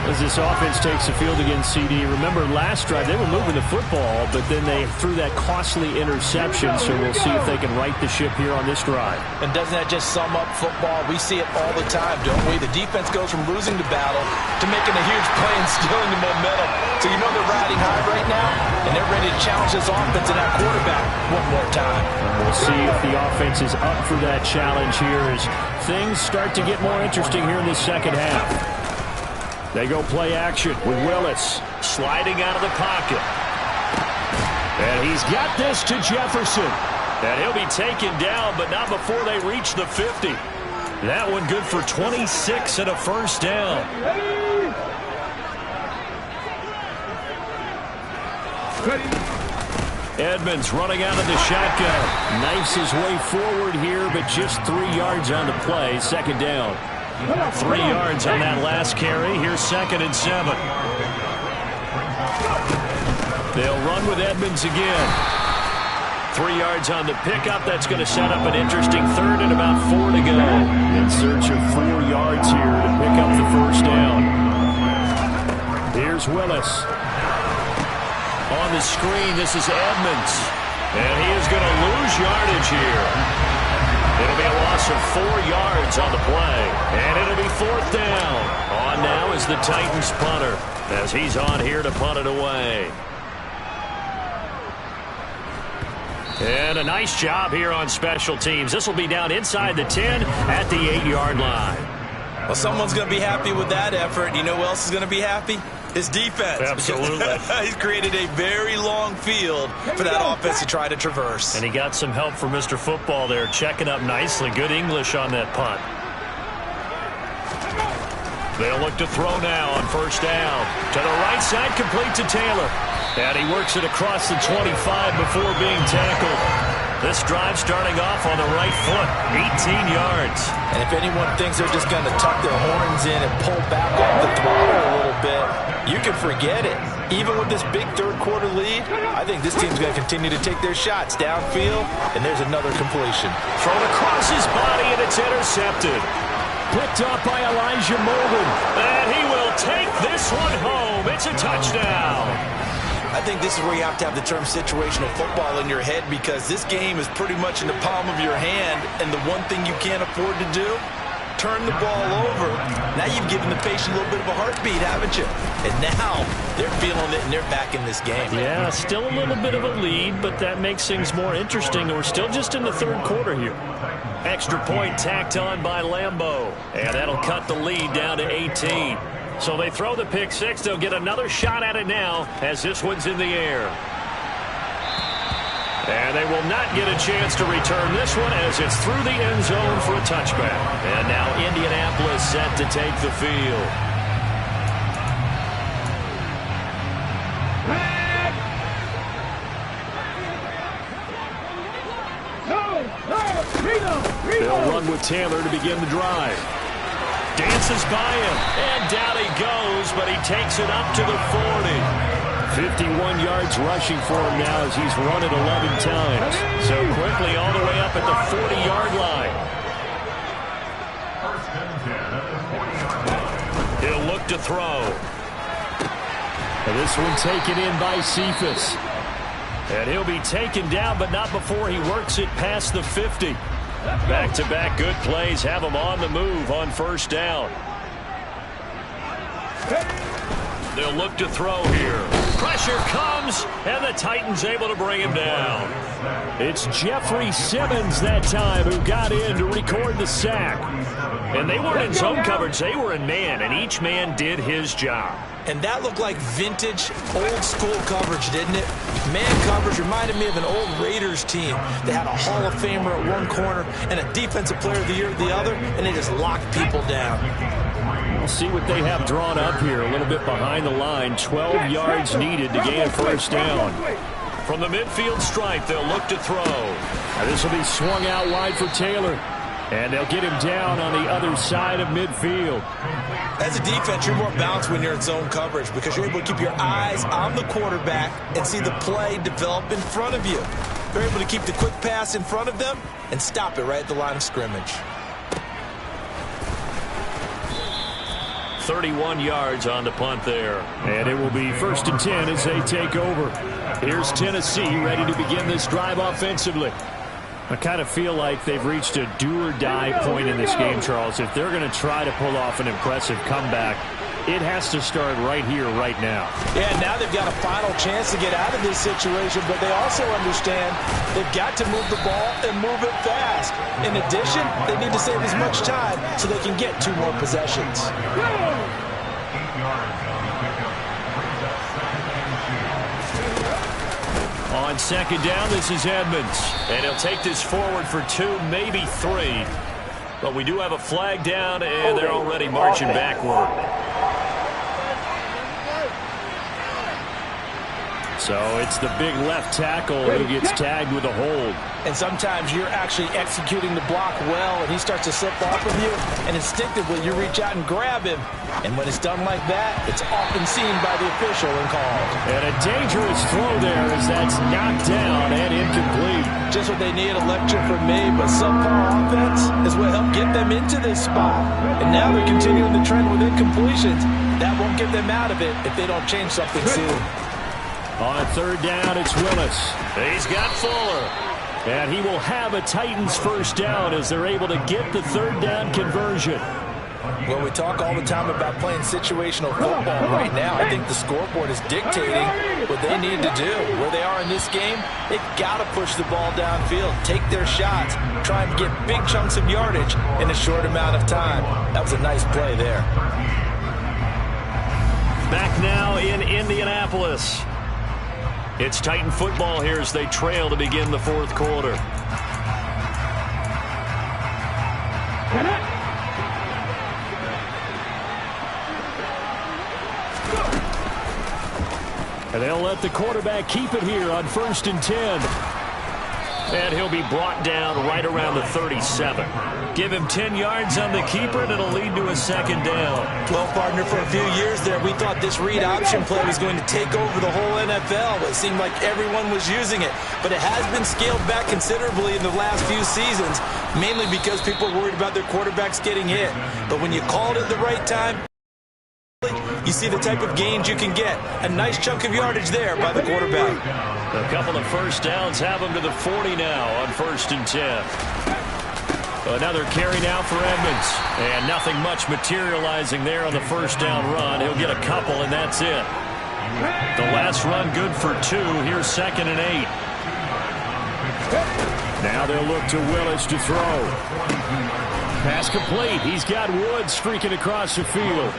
As this offense takes the field against CD. Remember, last drive, they were moving the football, but then they threw that costly interception, so we'll see if they can right the ship here on this drive. And doesn't that just sum up football? We see it all the time, don't we? The defense goes from losing the battle to making a huge play and stealing the momentum. So you know they're riding high right now, and they're ready to challenge this offense and that quarterback one more time. And we'll see if the offense is up for that challenge here as things start to get more interesting here in the second half. They go play action with Willis sliding out of the pocket. And he's got this to Jefferson. And he'll be taken down, but not before they reach the 50. That one good for 26 and a first down. Edmonds running out of the shotgun. Knifes his way forward here, but just 3 yards on the play. Second down. 3 yards on that last carry. Here's 2nd and 7. They'll run with Edmonds again. 3 yards on the pickup. That's going to set up an interesting third and about 4 to go. In search of 4 yards here to pick up the first down. Here's Willis. On the screen, this is Edmonds. And he is going to lose yardage here. It'll be a loss of 4 yards on the play. And it'll be 4th down. On now is the Titans punter as he's on here to punt it away. And a nice job here on special teams. This will be down inside the 10 at the 8-yard line. Well, someone's going to be happy with that effort. You know who else is going to be happy? His defense. Absolutely. He's created a very long field for that offense to try to traverse. And he got some help from Mr. Football there, checking up nicely. Good English on that punt. They'll look to throw now on first down. To the right side, complete to Taylor. And he works it across the 25 before being tackled. This drive starting off on the right foot, 18 yards. And if anyone thinks they're just going to tuck their horns in and pull back off the throttle a little bit, you can forget it. Even with this big third-quarter lead, I think this team's going to continue to take their shots downfield, and there's another completion. Thrown across his body, and it's intercepted. Picked up by Elijah Molden. And he will take this one home. It's a touchdown. I think this is where you have to have the term situational football in your head, because this game is pretty much in the palm of your hand, and the one thing you can't afford to do, turn the ball over. Now you've given the patient a little bit of a heartbeat, haven't you? And now they're feeling it, and they're back in this game. Yeah, still a little bit of a lead, but that makes things more interesting. We're still just in the third quarter here. Extra point tacked on by Lambeau, and that'll cut the lead down to 18. So they throw the pick six. They'll get another shot at it now as this one's in the air. And they will not get a chance to return this one as it's through the end zone for a touchback. And now Indianapolis set to take the field. They'll run with Taylor to begin the drive. Dances by him, and down he goes, but he takes it up to the 40. 51 yards rushing for him now as he's run it 11 times. So quickly all the way up at the 40-yard line. He'll look to throw. And this one taken in by Cephas. And he'll be taken down, but not before he works it past the 50. Back-to-back good plays have him on the move on first down. They'll look to throw here. Pressure comes, and the Titans able to bring him down. It's Jeffrey Simmons that time who got in to record the sack. And they weren't in zone coverage, they were in man, and each man did his job. And that looked like vintage, old-school coverage, didn't it? Man coverage reminded me of an old Raiders team that had a Hall of Famer at one corner and a Defensive Player of the Year at the other, and they just locked people down. We'll see what they have drawn up here. A little bit behind the line. 12 yards needed to gain a first down. From the midfield stripe, they'll look to throw. And this will be swung out wide for Taylor. And they'll get him down on the other side of midfield. As a defense, you're more balanced when you're in zone coverage because you're able to keep your eyes on the quarterback and see the play develop in front of you. You're able to keep the quick pass in front of them and stop it right at the line of scrimmage. 31 yards on the punt there. And it will be 1st and 10 as they take over. Here's Tennessee ready to begin this drive offensively. I kind of feel like they've reached a do-or-die point in this game, Charles. If they're going to try to pull off an impressive comeback, it has to start right here, right now. Yeah, now they've got a final chance to get out of this situation, but they also understand they've got to move the ball and move it fast. In addition, they need to save as much time so they can get 2 more possessions. On 2nd down, this is Edmonds. And he'll take this forward for 2, maybe 3. But we do have a flag down, and they're already marching backward. So it's the big left tackle who gets tagged with a hold. And sometimes you're actually executing the block well, and he starts to slip off of you, and instinctively you reach out and grab him. And when it's done like that, it's often seen by the official and called. And a dangerous throw there as that's knocked down and incomplete. Just what they need, a lecture from me, but subpar offense is what helped get them into this spot. And now they're continuing the trend with incompletions. That won't get them out of it if they don't change something soon. On 3rd down, it's Willis. He's got Fuller. And he will have a Titans first down as they're able to get the 3rd down conversion. Well, we talk all the time about playing situational football right now. I think the scoreboard is dictating what they need to do. Where they are in this game, they've got to push the ball downfield, take their shots, try and get big chunks of yardage in a short amount of time. That was a nice play there. Back now in Indianapolis. It's Titan football here as they trail to begin the 4th quarter. And they'll let the quarterback keep it here on 1st and 10. And he'll be brought down right around the 37. Give him 10 yards on the keeper, and it'll lead to a 2nd down. Well, partner, for a few years there, we thought this read option play was going to take over the whole NFL. It seemed like everyone was using it. But it has been scaled back considerably in the last few seasons, mainly because people are worried about their quarterbacks getting hit. But when you call it at the right time, you see the type of gains you can get. A nice chunk of yardage there by the quarterback. A couple of first downs have them to the 40 now on 1st and 10. Another carry now for Edmonds. And nothing much materializing there on the first down run. He'll get a couple, and that's it. The last run good for 2. Here's 2nd and 8. Now they'll look to Willis to throw. Pass complete. He's got Woods streaking across the field.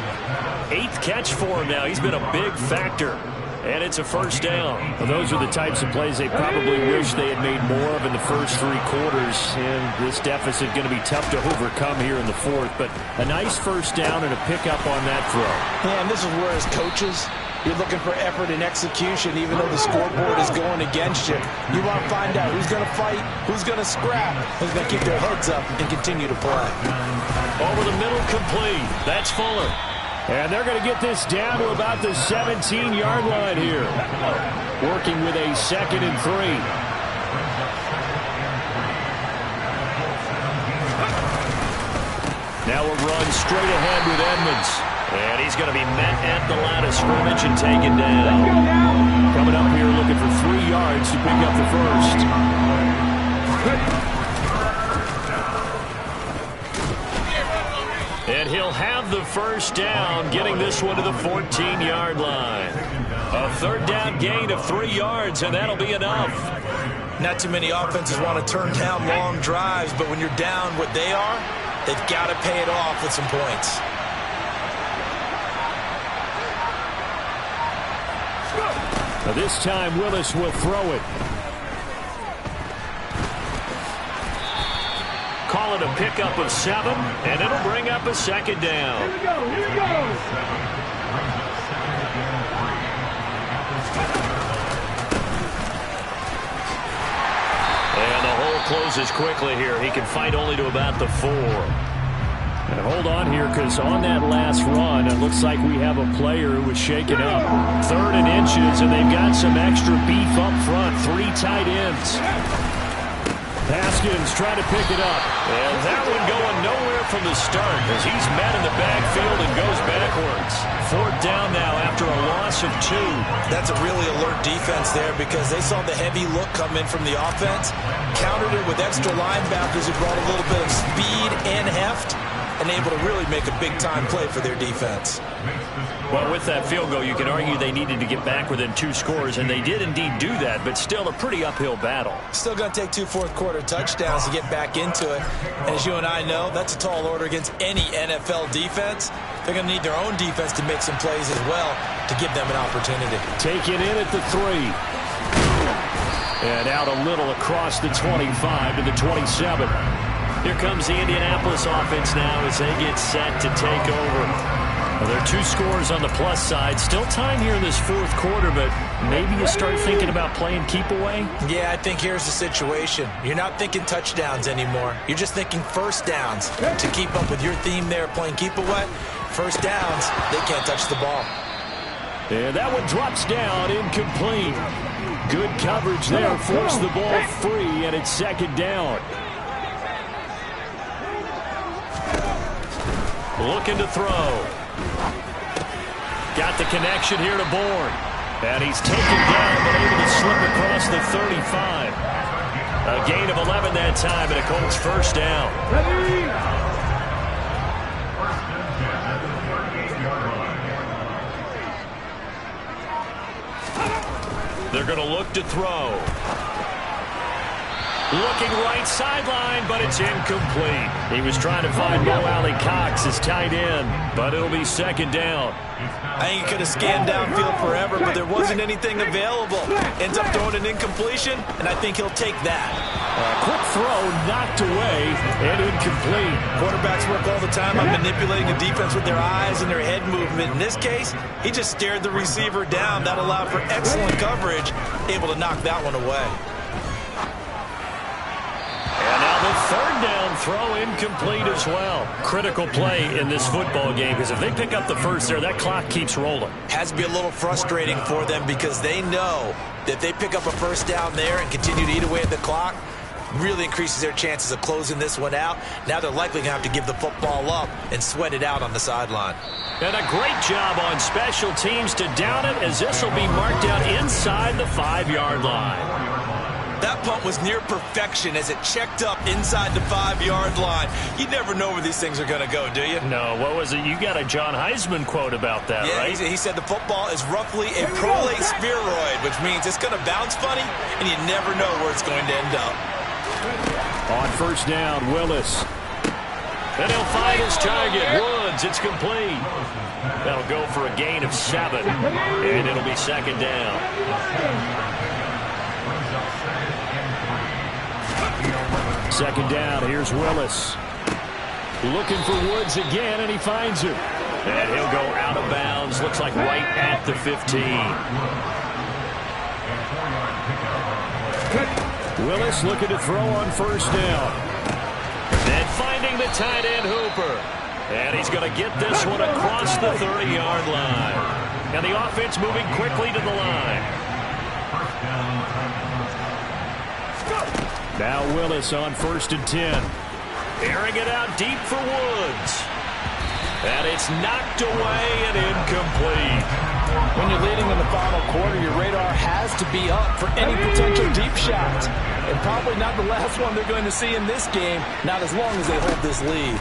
8th catch for him now. He's been a big factor. And it's a first down. Well, those are the types of plays they probably wish they had made more of in the first 3 quarters. And this deficit going to be tough to overcome here in the 4th. But a nice first down and a pickup on that throw. Yeah, and this is where as coaches, you're looking for effort and execution, even though the scoreboard is going against you. You want to find out who's going to fight, who's going to scrap, who's going to keep their heads up and continue to play. Over the middle, complete. That's Fuller. And they're going to get this down to about the 17-yard line here. Working with a 2nd and 3. Now a run straight ahead with Edmonds. And he's going to be met at the line of scrimmage and taken down. Coming up here looking for 3 yards to pick up the first. And he'll have the first down, getting this one to the 14-yard line. A third down gain of 3 yards, and that'll be enough. Not too many offenses want to turn down long drives, but when you're down what they are, they've got to pay it off with some points. Now this time Willis will throw it. Call it a pickup of 7, and it'll bring up a second down. Here we go, here we go. And the hole closes quickly here. He can fight only to about the 4. And hold on here, because on that last run, it looks like we have a player who was shaken up. 3rd and inches, and they've got some extra beef up front. 3 tight ends. Haskins trying to pick it up. And that one going nowhere from the start as he's met in the backfield and goes backwards. 4th down now after a loss of 2. That's a really alert defense there because they saw the heavy look come in from the offense, countered it with extra linebackers who brought a little bit of speed and heft, and able to really make a big-time play for their defense. Well, with that field goal, you can argue they needed to get back within 2 scores, and they did indeed do that, but still a pretty uphill battle. Still going to take 2 fourth-quarter touchdowns to get back into it. And as you and I know, that's a tall order against any NFL defense. They're going to need their own defense to make some plays as well to give them an opportunity. Take it in at the 3. And out a little across the 25 to the 27. Here comes the Indianapolis offense now as they get set to take over. Well, there are 2 scores on the plus side. Still time here in this 4th quarter, but maybe you start thinking about playing keep away? Yeah, I think here's the situation. You're not thinking touchdowns anymore. You're just thinking first downs. To keep up with your theme there, playing keep away, first downs, they can't touch the ball. And that one drops down, incomplete. Good coverage there, forced the ball free, and it's 2nd down. Looking to throw. Got the connection here to Bourne. And he's taken down, but able to slip across the 35. A gain of 11 that time, and a Colts first down. They're going to look to throw. Looking right sideline, but it's incomplete. He was trying to find Mo Alley-Cox as tight end, but it'll be 2nd down. I think he could have scanned downfield forever, but there wasn't anything available. Ends up throwing an incompletion, and I think he'll take that. Quick throw, knocked away, and incomplete. Quarterbacks work all the time on manipulating the defense with their eyes and their head movement. In this case, he just stared the receiver down. That allowed for excellent coverage, able to knock that one away. And now the 3rd down throw incomplete as well. Critical play in this football game because if they pick up the first there, that clock keeps rolling. Has to be a little frustrating for them because they know that if they pick up a first down there and continue to eat away at the clock, really increases their chances of closing this one out. Now they're likely going to have to give the football up and sweat it out on the sideline. And a great job on special teams to down it as this will be marked out inside the 5-yard line. That punt was near perfection as it checked up inside the 5-yard line. You never know where these things are going to go, do you? No, what was it? You got a John Heisman quote about that, yeah, right? He said the football is roughly a prolate spheroid, which means it's going to bounce funny, and you never know where it's going to end up. On first down, Willis. And he'll find his target, Woods. It's complete. That'll go for a gain of 7, and it'll be 2nd down. Second down, here's Willis. Looking for Woods again, and he finds him. And he'll go out of bounds, looks like right at the 15. Willis looking to throw on first down. Then finding the tight end Hooper. And he's going to get this one across the 30-yard line. And the offense moving quickly to the line. Now Willis on 1st and 10. Airing it out deep for Woods. And it's knocked away and incomplete. When you're leading in the final quarter, your radar has to be up for any potential deep shots. And probably not the last one they're going to see in this game, not as long as they hold this lead.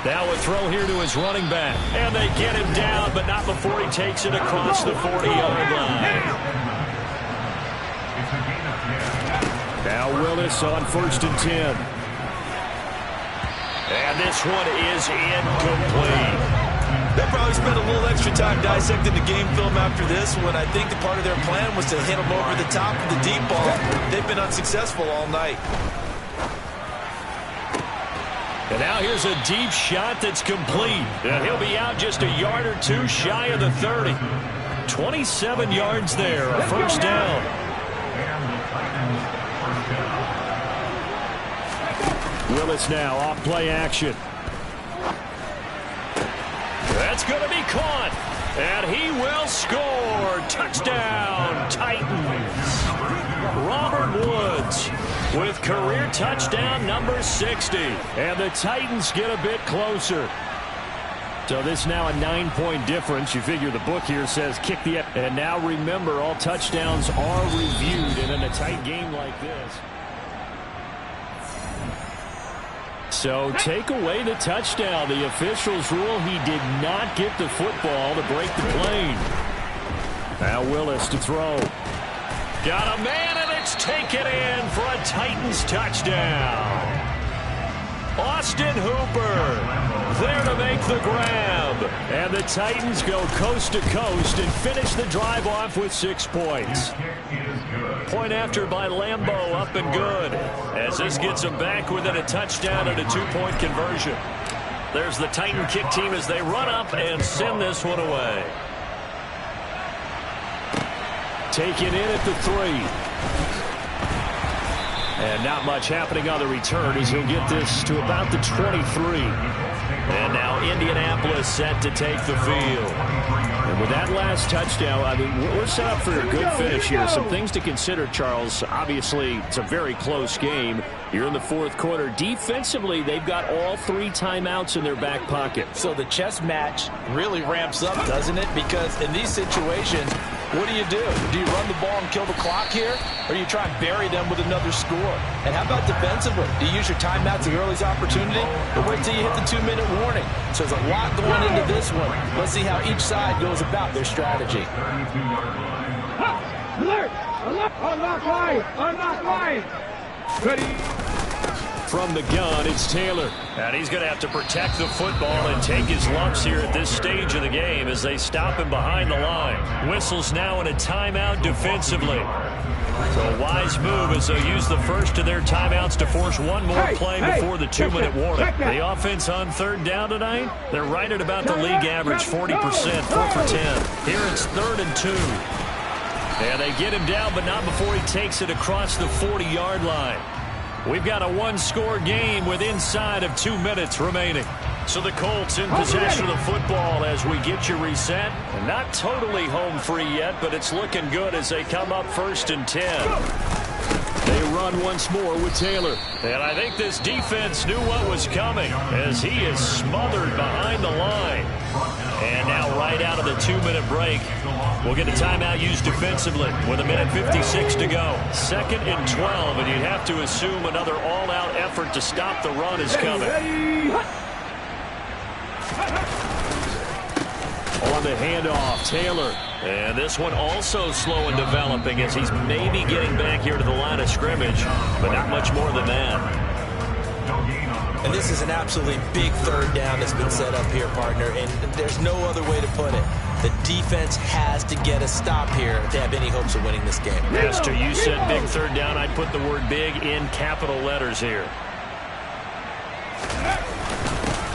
Now a throw here to his running back. And they get him down, but not before he takes it across the 40-yard line. Now Willis on 1st and 10. And this one is incomplete. They probably spent a little extra time dissecting the game film after this when I think the part of their plan was to hit them over the top of the deep ball. They've been unsuccessful all night. And now here's a deep shot that's complete. And he'll be out just a yard or two shy of the 30. 27 yards there, a first down. Willis now off play action. That's going to be caught. And he will score. Touchdown, Titans. Robert Woods with career touchdown number 60. And the Titans get a bit closer. So this now a 9-point difference. You figure the book here says kick the... And now remember, all touchdowns are reviewed. And in a tight game like this... So take away the touchdown. The officials rule he did not get the football to break the plane. Now Willis to throw. Got a man, and it's taken in for a Titans touchdown. Austin Hooper there to make the grab. And the Titans go coast to coast and finish the drive off with 6 points. Point after by Lambeau, up and good. As this gets them back within a touchdown and a 2-point conversion. There's the Titan kick team as they run up and send this one away. Taken in at the 3. And not much happening on the return as he'll get this to about the 23. And now Indianapolis set to take the field. And with that last touchdown, I mean, we're set up for a good finish here. Some things to consider, Charles. Obviously, it's a very close game. You're in the 4th quarter. Defensively, they've got all 3 timeouts in their back pocket. So the chess match really ramps up, doesn't it? Because in these situations, what do? Do you run the ball and kill the clock here? Or do you try and bury them with another score? And how about defensively? Do you use your timeouts at the earliest opportunity? Or wait till you hit the 2-minute warning? So there's a lot going into this one. Let's see how each side goes about their strategy. Alert! Alert! Unlock line! Unlock line! Ready? From the gun, it's Taylor. And he's going to have to protect the football and take his lumps here at this stage of the game as they stop him behind the line. Whistles now in a timeout defensively. So a wise move as they'll use the first of their timeouts to force one more play before the 2-minute warning. The offense on 3rd down tonight, they're right at about the league average, 40%, 4 for 10. Here it's 3rd and 2. And they get him down, but not before he takes it across the 40-yard line. We've got a 1-score game with inside of 2 minutes remaining. So the Colts in possession of the football as we get you reset. And not totally home free yet, but it's looking good as they come up 1st and 10. They run once more with Taylor. And I think this defense knew what was coming as he is smothered behind the line. And now right out of the 2-minute break, we'll get a timeout used defensively with 1:56 to go. 2nd and 12, and you'd have to assume another all-out effort to stop the run is coming. On the handoff, Taylor. And this one also slow in developing as he's maybe getting back here to the line of scrimmage, but not much more than that. And this is an absolutely big 3rd down that's been set up here, partner, and there's no other way to put it. The defense has to get a stop here to have any hopes of winning this game. Master, you said big 3rd down. I'd put the word big in capital letters here.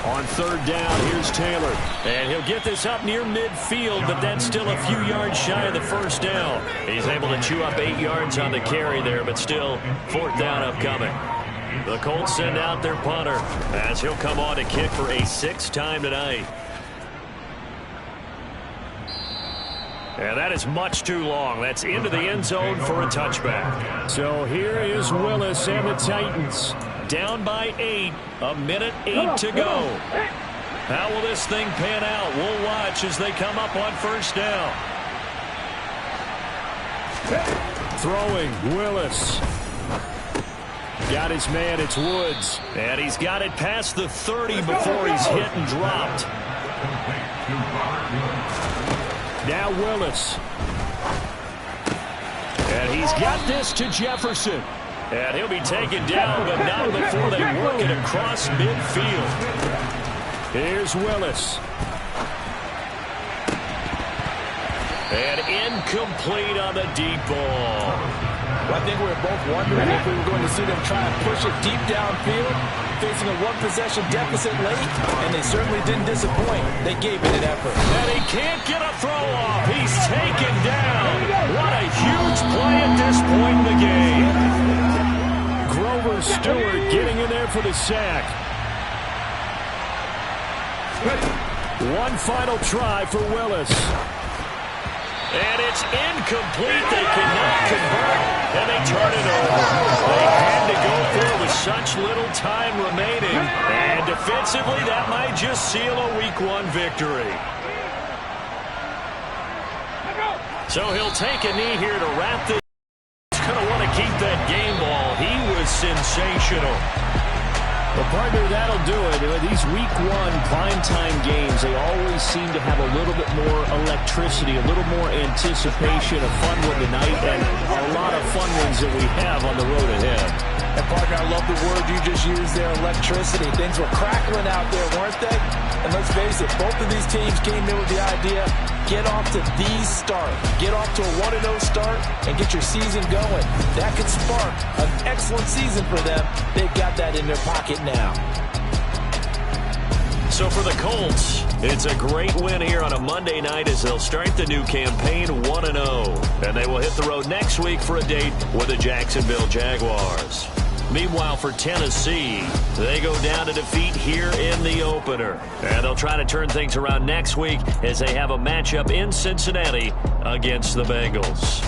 On 3rd down, here's Taylor. And he'll get this up near midfield, but that's still a few yards shy of the 1st down. He's able to chew up 8 yards on the carry there, but still 4th down upcoming. The Colts send out their punter as he'll come on to kick for a 6th time tonight. And that is much too long. That's into the end zone for a touchback. So here is Willis and the Titans. down by 8. 1:08 to go. How will this thing pan out? We'll watch as they come up on first down. Throwing, Willis. Got his man, it's Woods. And he's got it past the 30 before he's hit and dropped. Now Willis. And he's got this to Jefferson. And he'll be taken down, but not before they work it across midfield. Here's Willis. And incomplete on the deep ball. Well, I think we were both wondering if we were going to see them try and push it deep downfield, facing a one-possession deficit late, and they certainly didn't disappoint. They gave it an effort. And he can't get a throw off. He's taken down. What a huge play at this point in the game. Grover Stewart getting in there for the sack. One final try for Willis. And it's incomplete. They cannot convert, and they turn it over. They had to go for it with such little time remaining. And defensively, that might just seal a Week 1 victory. So he'll take a knee here to wrap this. He's going to want to keep that game ball. He was sensational. Well, partner, that'll do it. These Week 1 primetime games, they always seem to have a little bit more electricity, a little more anticipation, a fun one tonight, and a lot of fun ones that we have on the road ahead. And, partner, I love the word you just used there, electricity. Things were crackling out there, weren't they? And let's face it, both of these teams came in with the idea, get off to these start. Get off to a 1-0 start and get your season going. That could spark an excellent season for them. They've got that in their pocket now. So for the Colts, it's a great win here on a Monday night as they'll start the new campaign 1-0. And they will hit the road next week for a date with the Jacksonville Jaguars. Meanwhile, for Tennessee, they go down to defeat here in the opener. And they'll try to turn things around next week as they have a matchup in Cincinnati against the Bengals.